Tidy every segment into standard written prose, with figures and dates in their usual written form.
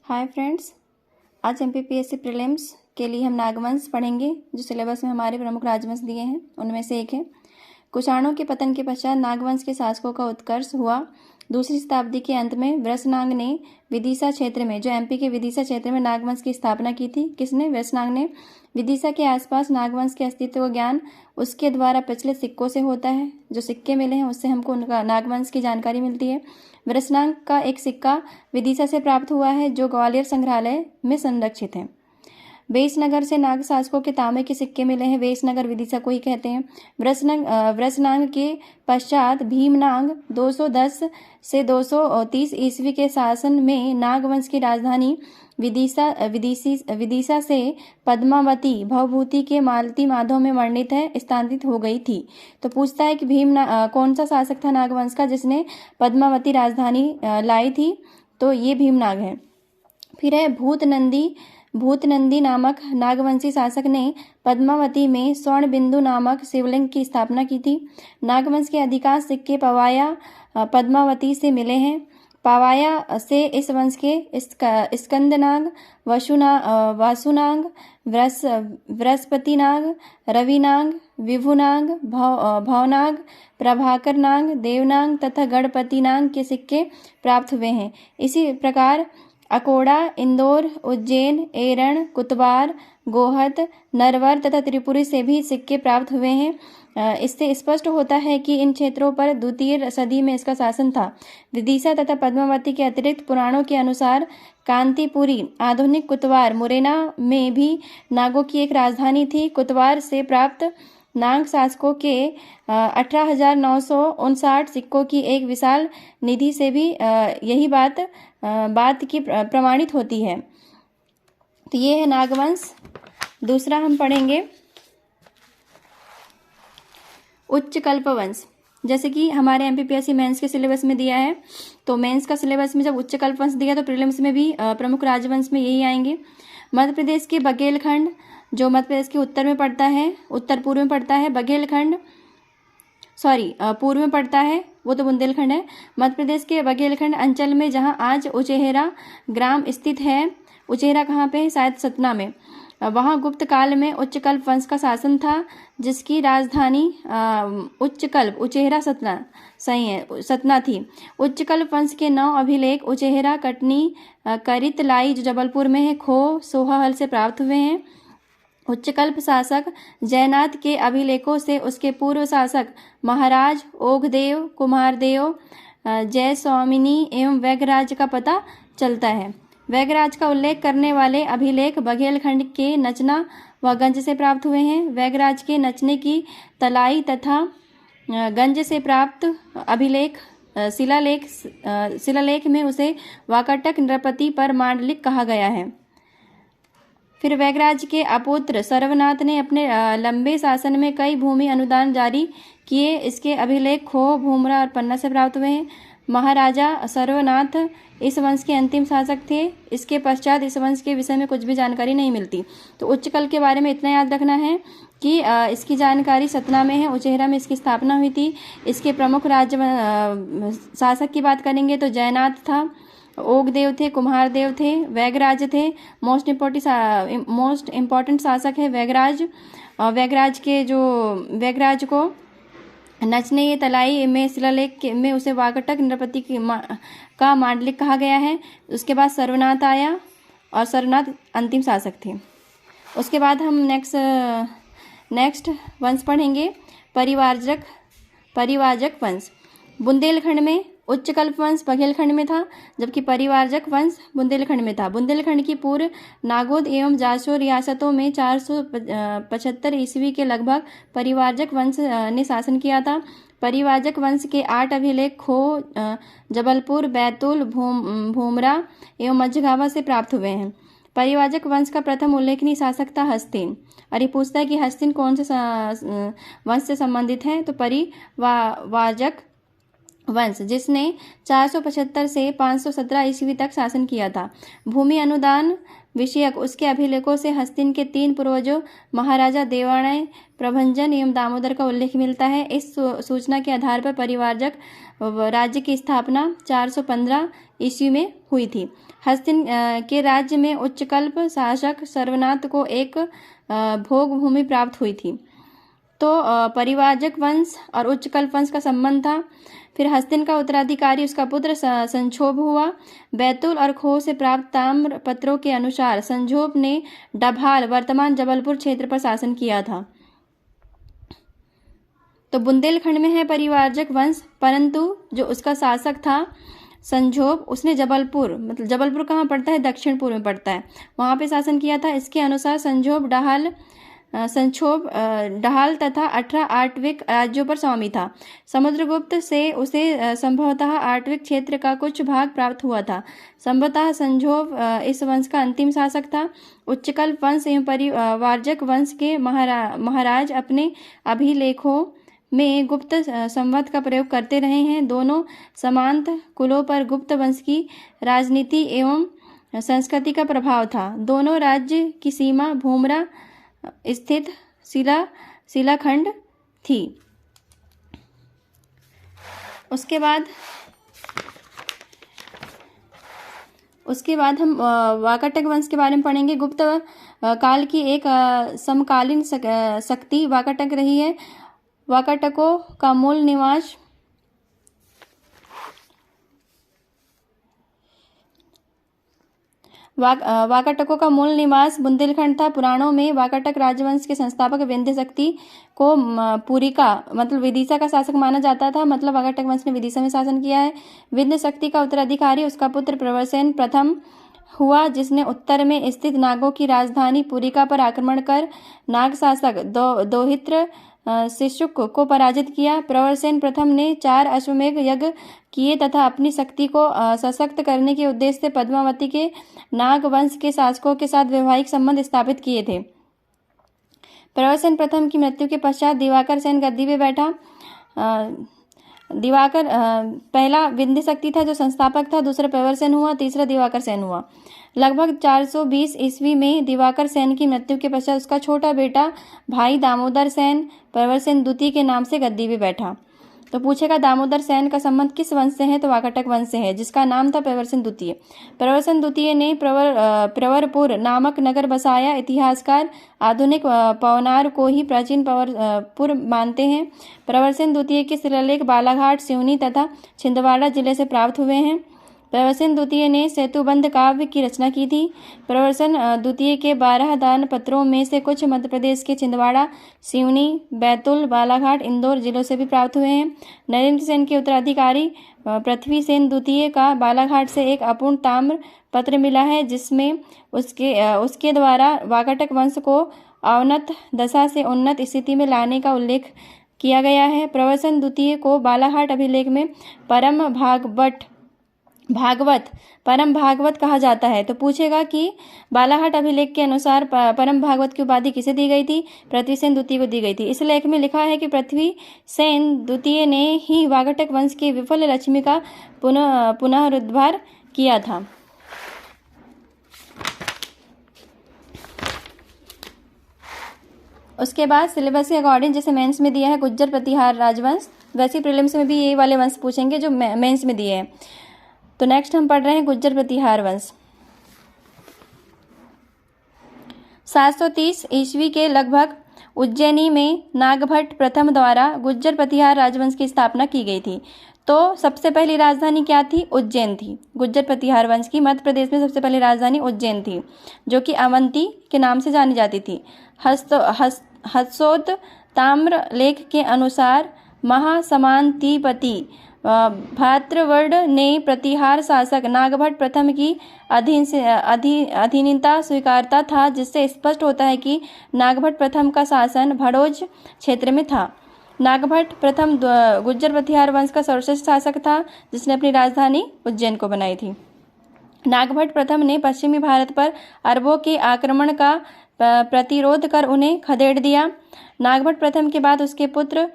Hi friends, आज MPPSC prelims के लिए हम नागवंश पढ़ेंगे। जो सिलेबस में हमारे प्रमुख राजवंश दिए हैं उनमें से एक है। कुषाणों के पतन के पश्चात नागवंश के शासकों का उत्कर्ष हुआ। दूसरी शताब्दी के अंत में वृषनांग ने विदिशा क्षेत्र में, जो एमपी के विदिशा क्षेत्र में, नागवंश की स्थापना की थी। किसने? वृषनांग ने। विदिशा के आसपास नागवंश के अस्तित्व का ज्ञान उसके द्वारा प्रचलित सिक्कों से होता है। जो सिक्के मिले हैं उससे हमको उनका नागवंश की जानकारी मिलती है। वृषनांग का एक सिक्का विदिशा से प्राप्त हुआ है जो ग्वालियर संग्रहालय में संरक्षित है। वेशनगर से नाग शासकों के तांबे के सिक्के मिले हैं। वेशनगर विदिशा को ही कहते हैं। वृषनांग के पश्चात भीमनांग 210 से 230 ईस्वी के शासन में नागवंश की राजधानी विदिशा से पद्मावती भवभूति के मालती माधव में वर्णित है स्थानांतरित हो गई थी। तो पूछता है कि कौन सा शासक था नागवंश का जिसने पद्मावती राजधानी लाई थी? तो ये भीमनाग है। फिर है भूतनंदी नामक नागवंशी शासक ने पद्मावती में स्वर्ण बिंदु नामक शिवलिंग की स्थापना की थी। नागवंश के अधिकांश सिक्के पवाया पद्मावती से मिले हैं। पावाया से इस वंश के स्कंदनाग, वासुनाग, बृहस्पतिनाग, रविनाग, विभुनाग, भवनाग, प्रभाकरनाग, देवनाग तथा गणपतिनाग के सिक्के प्राप्त हुए हैं। इसी प्रकार अकोड़ा, इंदौर, उज्जैन, एरण, कुतवार, गोहत, नरवर तथा त्रिपुरी से भी सिक्के प्राप्त हुए हैं। इससे स्पष्ट होता है कि इन क्षेत्रों पर द्वितीय सदी में इसका शासन था। विदिशा तथा पद्मावती के अतिरिक्त पुराणों के अनुसार कांतिपुरी, आधुनिक कुतवार, मुरैना में भी नागों की एक राजधानी थी। कुतवार से प्राप्त नाग शासकों के 18,959 सिक्कों की एक विशाल निधि से भी यही बात की प्रमाणित होती है। तो ये है नागवंश। दूसरा हम पढ़ेंगे उच्च कल्पवंश। जैसे कि हमारे एमपीपीएससी मेंस के सिलेबस में दिया है, तो मेंस का सिलेबस में जब उच्च कल्पवंश दिया तो प्रीलिम्स में भी प्रमुख राजवंश में यही आएंगे। मध्य प्रदेश के बघेलखंड, जो मध्य प्रदेश के उत्तर में पड़ता है, उत्तर पूर्व में पड़ता है, पूर्व में पड़ता है, वो तो बुंदेलखंड है। मध्य प्रदेश के बघेलखंड अंचल में, जहां आज उचेहरा ग्राम स्थित है। उचेहरा कहाँ पे है? शायद सतना में। वहां गुप्त काल में उच्चकल्प वंश का शासन था, जिसकी राजधानी उचेहरा सतना थी। उच्चकल्प वंश के 9 अभिलेख उचेहरा, कटनी, करितलाई जो जबलपुर में है, खो, सोहाहल से प्राप्त हुए हैं। उच्चकल्प शासक जयनाथ के अभिलेखों से उसके पूर्व शासक महाराज ओघदेव, कुमारदेव, जयस्वामिनी एवं वैगराज का पता चलता है। वैगराज का उल्लेख करने वाले अभिलेख बघेलखंड के नचना व गंज से प्राप्त हुए हैं। वैगराज के नचने की तलाई तथा गंज से प्राप्त अभिलेख शिलालेख में उसे वाकाटक नृपति पर मांडलिक कहा गया है। फिर वैगराज के अपुत्र सर्वनाथ ने अपने लंबे शासन में कई भूमि अनुदान जारी किए। इसके अभिलेख खो, भूमरा और पन्ना से प्राप्त हुए हैं। महाराजा सर्वनाथ इस वंश के अंतिम शासक थे। इसके पश्चात इस वंश के विषय में कुछ भी जानकारी नहीं मिलती। तो उच्चकल के बारे में इतना याद रखना है कि इसकी जानकारी सतना में है, उचेहरा में इसकी स्थापना हुई थी। इसके प्रमुख शासक की बात करेंगे तो जयनाथ था, ओघदेव थे, कुम्हारदेव थे, वैगराज थे। मोस्ट इम्पोर्टेंट शासक है वैगराज। वैगराज को नचने ये तलाई में शिलालेख में उसे वाकाटक नृपति का मांडलिक कहा गया है। उसके बाद सर्वनाथ आया और सर्वनाथ अंतिम शासक थे। उसके बाद हम नेक्स्ट वंश पढ़ेंगे परिवारजक वंश। बुंदेलखंड में उच्चकल्प वंश बघेलखंड में था, जबकि परिवारजक वंश बुंदेलखंड में था। बुंदेलखंड की पूर्व नागौद एवं जासौर रियासतों में 475 ईस्वी के लगभग परिवारजक वंश ने शासन किया था। परिवारजक वंश के 8 अभिलेख खो, जबलपुर, बैतूल, भूमरा एवं मझगावा से प्राप्त हुए हैं। परिवारजक वंश का प्रथम उल्लेखनीय शासक था हस्तिन। और ये पूछता है कि हस्तिन कौन से वंश से संबंधित है? तो परिवारजक वंश, जिसने 475 से 517 ईस्वी तक शासन किया था। भूमि अनुदान विषयक उसके अभिलेखों से हस्तिन के 3 पूर्वजों महाराजा देवाणय, प्रभंजन एवं दामोदर का उल्लेख मिलता है। इस सूचना के आधार पर परिवारजक राज्य की स्थापना 415 ईस्वी में हुई थी। हस्तिन के राज्य में उच्चकल्प शासक सर्वनाथ को एक भोग भूमि प्राप्त हुई थी। तो परिवारजक वंश और उच्चकल्प वंश का संबंध था। फिर हस्तिन का उत्तराधिकारी उसका पुत्र संक्षोभ हुआ। बैतूल और खोह से प्राप्त ताम्र पत्रों के अनुसार संक्षोभ ने डभाल, वर्तमान जबलपुर क्षेत्र पर शासन किया था। तो बुंदेलखंड में है परिवारजक वंश, परंतु जो उसका शासक था संक्षोभ, उसने जबलपुर, मतलब जबलपुर कहाँ पड़ता है, दक्षिण पूर्व में पड़ता है, वहाँ पे शासन किया था। इसके अनुसार संक्षोभ डहाल तथा 18 आट्विक राज्यों पर स्वामी था। समुद्रगुप्त से उसे संभवतः आट्विक क्षेत्र का कुछ भाग प्राप्त हुआ था। संभवतः संक्षोभ इस वंश का अंतिम शासक था। उच्चकल्प वंश एवं परिवारजक वंश के महाराज अपने अभिलेखों में गुप्त संवत का प्रयोग करते रहे हैं। दोनों समांत कुलों पर गुप्त वंश की राजनीति एवं संस्कृति का प्रभाव था। दोनों राज्य की सीमा भूमरा स्थित शिलाखंड थी। उसके बाद हम वाकाटक वंश के बारे में पढ़ेंगे। गुप्त काल की एक समकालीन शक्ति वाकाटक रही है। वाकाटकों का मूल निवास वाकाटकों का मूल निवास बुंदेलखंड था। पुराणों में वाकाटक राजवंश के संस्थापक विंध्य शक्ति को पुरिका मतलब विदिशा का शासक माना जाता था। मतलब वाकाटक वंश ने विदिशा में शासन किया है। विंध्य शक्ति का उत्तराधिकारी उसका पुत्र प्रवरसेन प्रथम हुआ, जिसने उत्तर में स्थित नागों की राजधानी पुरिका पर आक्रमण कर नाग शासक दोहित्र शिशुक को पराजित किया। प्रवरसेन प्रथम ने 4 अश्वमेध यज्ञ किए तथा अपनी शक्ति को सशक्त करने के उद्देश्य से पद्मावती के नाग वंश के शासकों के साथ वैवाहिक संबंध स्थापित किए थे। प्रवरसेन प्रथम की मृत्यु के पश्चात दिवाकर सेन गद्दी पे बैठा। दिवाकर पहला विंध्य शक्ति था जो संस्थापक था, दूसरा प्रवरसेन हुआ, तीसरा दिवाकर सेन हुआ। लगभग 420 ईस्वी में दिवाकर सेन की मृत्यु के पश्चात उसका छोटा बेटा भाई दामोदर सेन प्रवरसेन द्वितीय के नाम से गद्दी पे बैठा। तो पूछेगा दामोदर सेन का संबंध किस वंश से है, तो वाकाटक वंश से है, जिसका नाम था प्रवरसेन द्वितीय। प्रवरसेन द्वितीय ने प्रवरपुर नामक नगर बसाया। इतिहासकार आधुनिक पवनार को ही प्राचीन प्रवरपुर मानते हैं। प्रवरसेन द्वितीय के शिलालेख बालाघाट, सिवनी तथा छिंदवाड़ा जिले से प्राप्त हुए हैं। प्रवरसेन द्वितीय ने सेतुबंध काव्य की रचना की थी। प्रवरसेन द्वितीय के 12 दान पत्रों में से कुछ मध्य प्रदेश के छिंदवाड़ा, सिवनी, बैतूल, बालाघाट, इंदौर जिलों से भी प्राप्त हुए हैं। नरेंद्र सेन के उत्तराधिकारी पृथ्वी सेन द्वितीय का बालाघाट से एक अपूर्ण ताम्र पत्र मिला है, जिसमें उसके द्वारा वाकाटक वंश को अवनत दशा से उन्नत स्थिति में लाने का उल्लेख किया गया है। प्रवरसेन द्वितीय को बालाघाट अभिलेख में परम भागवत कहा जाता है। तो पूछेगा कि बालाघाट अभिलेख के अनुसार परम भागवत की उपाधि किसे दी गई थी, पृथ्वी सेन द्वितीय को दी गई थी। इस लेख में लिखा है कि पृथ्वी सेन द्वितीय ने ही वाकाटक वंश की विफल लक्ष्मी का पुनरुद्धार किया था। उसके बाद सिलेबस के अकॉर्डिंग जैसे मेंस में दिया है गुज्जर प्रतिहार राजवंश, वैसे प्रीलिम्स में भी ये वाले वंश पूछेंगे जो मेंस में दिए हैं। तो नेक्स्ट हम पढ़ रहे हैं गुज्जर प्रतिहार वंश। 730 ईस्वी के लगभग उज्जैनी में नागभट्ट प्रथम द्वारा गुज्जर प्रतिहार राजवंश की स्थापना की गई थी। तो सबसे पहली राजधानी क्या थी, उज्जैन थी। गुज्जर प्रतिहार वंश की मध्य प्रदेश में सबसे पहली राजधानी उज्जैन थी, जो कि अवंती के नाम से जानी जाती थी। हस्तोद ताम्र लेख के अनुसार महासमांतिपति भाद्रवड ने प्रतिहार शासक नागभट्ट प्रथम की अधीनता स्वीकारता था, जिससे स्पष्ट होता है कि नागभट्ट प्रथम का शासन भड़ोज क्षेत्र में था। नागभट्ट प्रथम गुज्जर प्रतिहार वंश का सर्वश्रेष्ठ शासक था, जिसने अपनी राजधानी उज्जैन को बनाई थी। नागभट्ट प्रथम ने पश्चिमी भारत पर अरबों के आक्रमण का प्रतिरोध कर उन्हें खदेड़ दिया। नागभट्ट प्रथम के बाद उसके पुत्र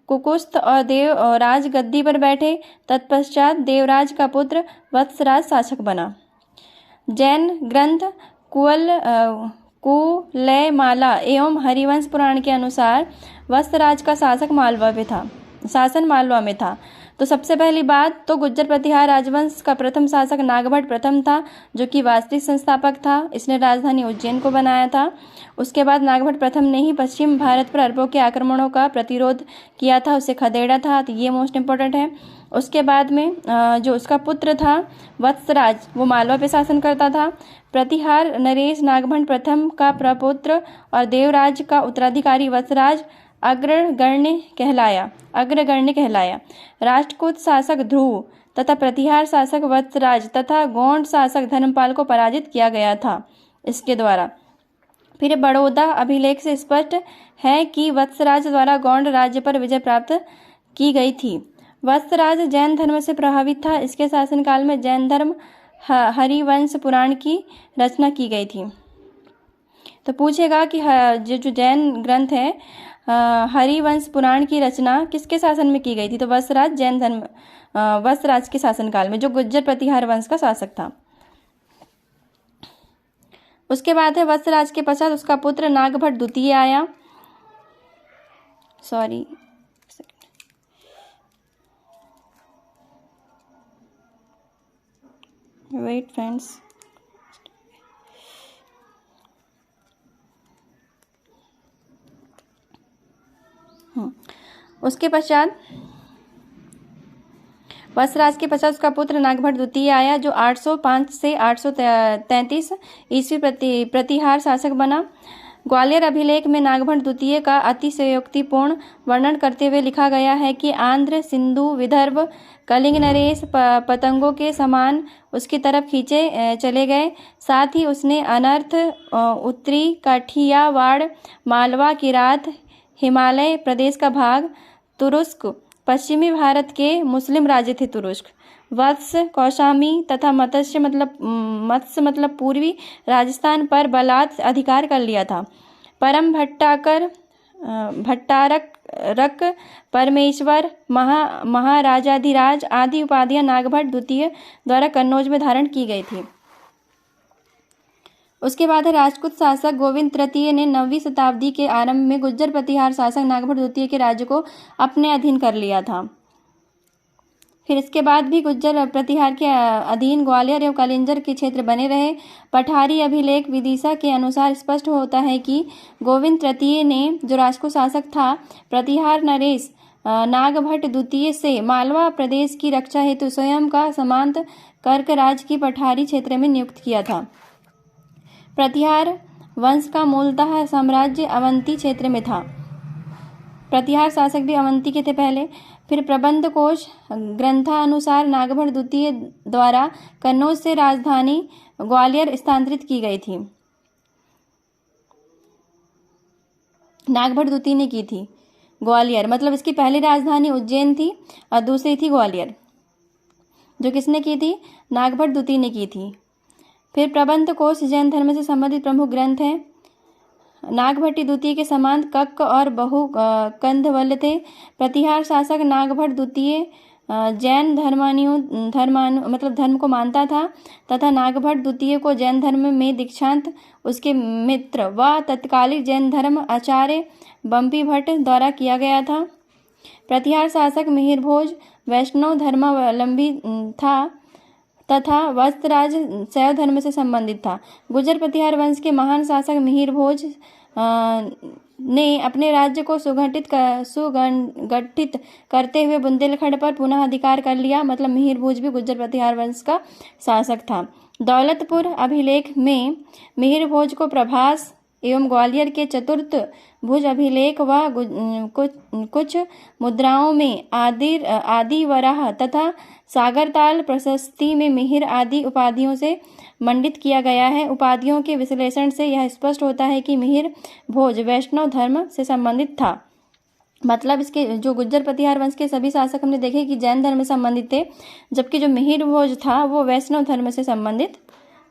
कुकुस्त और देवराज गद्दी पर बैठे। तत्पश्चात देवराज का पुत्र वत्सराज शासक बना। जैन ग्रंथ कुलयमाला एवं हरिवंश पुराण के अनुसार वत्सराज का शासन मालवा में था। तो सबसे पहली बात तो गुज्जर प्रतिहार राजवंश का प्रथम शासक नागभट्ट प्रथम था, जो कि वास्तविक संस्थापक था। इसने राजधानी उज्जैन को बनाया था। उसके बाद नागभट्ट प्रथम ने ही पश्चिम भारत पर अरबों के आक्रमणों का प्रतिरोध किया था, उसे खदेड़ा था। तो ये मोस्ट इंपॉर्टेंट है। उसके बाद में जो उसका पुत्र था वत्सराज, वो मालवा पे शासन करता था। प्रतिहार नरेश नागभट्ट प्रथम का प्रपुत्र और देवराज का उत्तराधिकारी वत्सराज अग्रगण्य कहलाया। राष्ट्रकूट शासक ध्रुव तथा प्रतिहार शासक वत्सराज तथा गौंड शासक धर्मपाल को पराजित किया गया था इसके द्वारा। फिर बड़ौदा अभिलेख से स्पष्ट है कि वत्सराज द्वारा गौंड राज्य पर विजय प्राप्त की गई थी। वत्सराज जैन धर्म से प्रभावित था। इसके शासनकाल में जैन धर्म हरिवंश पुराण की रचना की गई थी। तो पूछेगा कि जो जैन ग्रंथ है हरिवंश पुराण की रचना किसके शासन में की गई थी? तो वत्सराज के शासनकाल में, जो गुज्जर प्रतिहार वंश का शासक था। उसके बाद है वत्सराज के पश्चात उसका पुत्र नागभट्ट द्वितीय आया। वेट फ्रेंड्स, उसके पश्चात वत्सराज के पश्चात उसका पुत्र नागभट्ट द्वितीय आया, जो 805 से 833 ईस्वी प्रतिहार शासक बना। ग्वालियर अभिलेख में नागभट्ट द्वितीय का अतिशयोक्तिपूर्ण वर्णन करते हुए लिखा गया है कि आंध्र, सिंधु, विदर्भ, कलिंग नरेश पतंगों के समान उसकी तरफ खींचे चले गए। साथ ही उसने अनर्थ, उत्तरी काठियावाड़, मालवा, किरात, हिमालय प्रदेश का भाग, तुरुस्क, पश्चिमी भारत के मुस्लिम राज्य थे तुरुस्क, वत्स, कौशामी तथा मत्स्य मतलब पूर्वी राजस्थान पर बलात् अधिकार कर लिया था। परम भट्टारक, परमेश्वर, महाराजाधिराज आदि उपाधियां नागभट्ट द्वितीय द्वारा कन्नौज में धारण की गई थी। उसके बाद है राजपूत शासक गोविंद तृतीय ने 9वीं शताब्दी के आरंभ में गुज्जर प्रतिहार शासक नागभट्ट द्वितीय के राज्य को अपने अधीन कर लिया था। फिर इसके बाद भी गुज्जर प्रतिहार के अधीन ग्वालियर एवं कलिंजर के क्षेत्र बने रहे। पठारी अभिलेख विदिशा के अनुसार स्पष्ट होता है कि गोविंद तृतीय ने, जो राजपूत शासक था, प्रतिहार नरेश नागभट्ट द्वितीय से मालवा प्रदेश की रक्षा हेतु स्वयं का सामंत कर्क राज की पठारी क्षेत्र में नियुक्त किया था। प्रतिहार वंश का मूलतः साम्राज्य अवंती क्षेत्र में था। प्रतिहार शासक भी अवंती के थे पहले। फिर प्रबंध कोश ग्रंथानुसार नागभट्ट द्वितीय द्वारा कन्नौज से राजधानी ग्वालियर स्थानांतरित की गई थी। नागभट्ट द्वितीय ने की थी ग्वालियर, मतलब इसकी पहली राजधानी उज्जैन थी और दूसरी थी ग्वालियर। जो किसने की थी? नागभट्ट द्वितीय ने की थी। फिर प्रबंध कोश जैन धर्म से संबंधित प्रमुख ग्रंथ हैं। नागभट्ट द्वितीय के समान कक्क और बहु कंधवल थे। प्रतिहार शासक नागभट्ट द्वितीय जैन धर्म को मानता था तथा नागभट्ट द्वितीय को जैन धर्म में दीक्षांत उसके मित्र व तत्कालिक जैन धर्म आचार्य बम्पी भट्ट द्वारा किया गया था। प्रतिहार शासक मिहिर भोज वैष्णव धर्मावलंबी था तथा वत्सराज शैव धर्म से संबंधित था। गुज्जर प्रतिहार वंश के महान शासक मिहिर भोज ने अपने राज्य को सुगठित करते हुए बुंदेलखंड पर पुनः अधिकार कर लिया। मतलब मिहिर भोज भी गुज्जर प्रतिहार वंश का शासक था। दौलतपुर अभिलेख में मिहिर भोज को प्रभास एवं ग्वालियर के चतुर्थ भुज अभिलेख व कुछ मुद्राओं में आदि वराह तथा सागरताल प्रशस्ति में मिहिर आदि उपाधियों से मंडित किया गया है। उपाधियों के विश्लेषण से यह स्पष्ट होता है कि मिहिर भोज वैष्णव धर्म से संबंधित था। मतलब इसके जो गुज्जर प्रतिहार वंश के सभी शासक हमने देखे कि जैन धर्म से संबंधित थे, जबकि जो मिहिर भोज था वो वैष्णव धर्म से संबंधित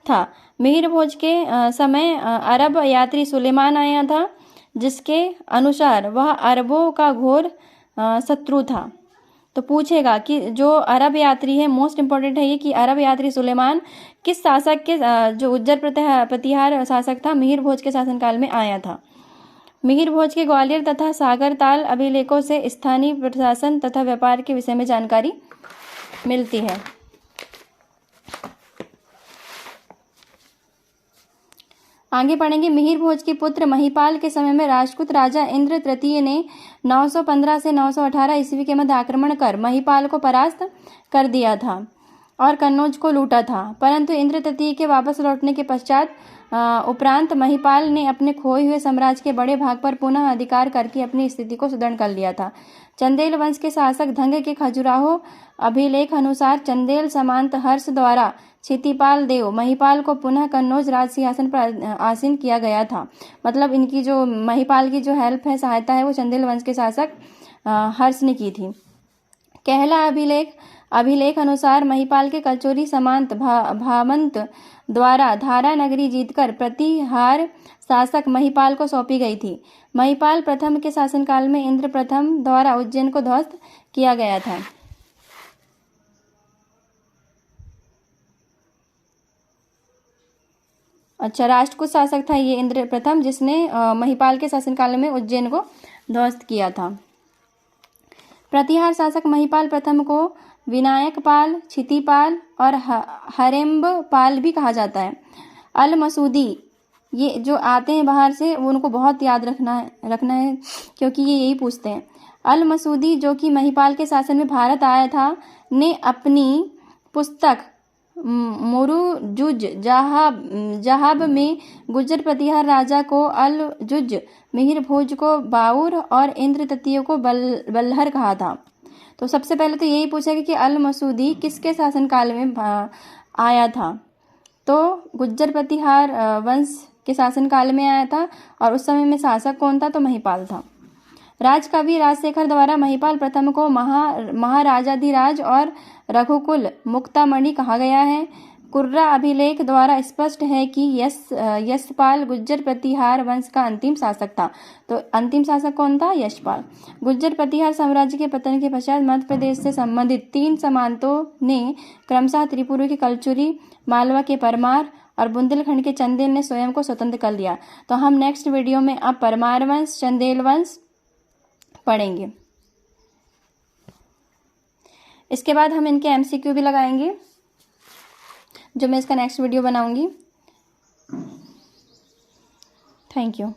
था। मिहिर भोज के समय अरब यात्री सुलेमान आया था, जिसके अनुसार वह अरबों का घोर शत्रु था। तो पूछेगा कि जो अरब यात्री है, मोस्ट इंपॉर्टेंट है ये, कि अरब यात्री सुलेमान किस शासक के जो उज्जर प्रतिहार शासक था, मिहिर भोज के शासनकाल में आया था। मिहिर भोज के ग्वालियर तथा सागरताल अभिलेखों से स्थानीय प्रशासन तथा व्यापार के विषय में जानकारी मिलती है। आगे पढ़ेंगे। मिहिर भोज के पुत्र महिपाल के समय में राजपूत राजा इंद्र तृतीय ने 915 से 918 ईस्वी के मध्य आक्रमण कर महिपाल को परास्त कर दिया था और कन्नौज को लूटा था। परंतु इंद्र तृतीय के वापस लौटने के पश्चात उपरांत महिपाल ने अपने खोए हुए साम्राज्य के बड़े भाग पर पुनः अधिकार करके अपनी स्थिति को सुदृढ़ कर लिया था। चंदेल वंश के शासक धंग के खजुराहो अभिलेख अनुसार चंदेल सामंत हर्ष द्वारा क्षितिपाल देव महिपाल को पुनः कन्नौज राज सिंहासन पर आसीन किया गया था। मतलब इनकी जो महिपाल की जो हेल्प है, सहायता है, वो चंदेल वंश के शासक हर्ष ने की थी। कहला अभिलेख अनुसार महिपाल के कलचोरी सामंत भामंत द्वारा धारा नगरी जीतकर प्रतिहार शासक महिपाल को सौंपी गई थी। महिपाल प्रथम के शासनकाल में इंद्र प्रथम द्वारा उज्जैन को ध्वस्त किया गया था। अच्छा, राष्ट्रकूट शासक था ये इंद्र प्रथम, जिसने महिपाल के शासनकाल में उज्जैन को ध्वस्त किया था। प्रतिहार शासक महिपाल प्रथम को विनायक पाल, क्षितिपाल और हरेम्ब पाल भी कहा जाता है। अल मसूदी, ये जो आते हैं बाहर से, वो उनको बहुत याद रखना है क्योंकि ये यही पूछते हैं। अल मसूदी, जो कि महिपाल के शासन में भारत आया था, ने अपनी पुस्तक मुरुजुज जहाब में गुज्जर प्रतिहार राजा को अल जुज, मिहिर भोज को बाउर और इंद्र तृतीय को बल्लहर कहा था। तो सबसे पहले तो यही पूछा कि अल मसूदी किसके शासनकाल में आया था। तो गुज्जर प्रतिहार वंश के शासनकाल में आया था और उस समय में शासक कौन था, तो महिपाल था। राजकवि राजशेखर द्वारा महिपाल प्रथम को महाराजाधिराज और रघुकुल मुक्तामणि कहा गया है। कुर्रा अभिलेख द्वारा स्पष्ट है कि यशपाल गुज्जर प्रतिहार वंश का अंतिम शासक था। तो अंतिम शासक कौन था, यशपाल। गुज्जर प्रतिहार साम्राज्य के पतन के पश्चात मध्य प्रदेश से संबंधित 3 सामंतों ने क्रमशः त्रिपुरा के कलचुरी, मालवा के परमार और बुंदेलखंड के चंदेल ने स्वयं को स्वतंत्र कर लिया। तो हम नेक्स्ट वीडियो में अब परमार वंश, चंदेल वंश पढ़ेंगे। इसके बाद हम इनके MCQ भी लगाएंगे, जो मैं इसका नेक्स्ट वीडियो बनाऊंगी। Thank you.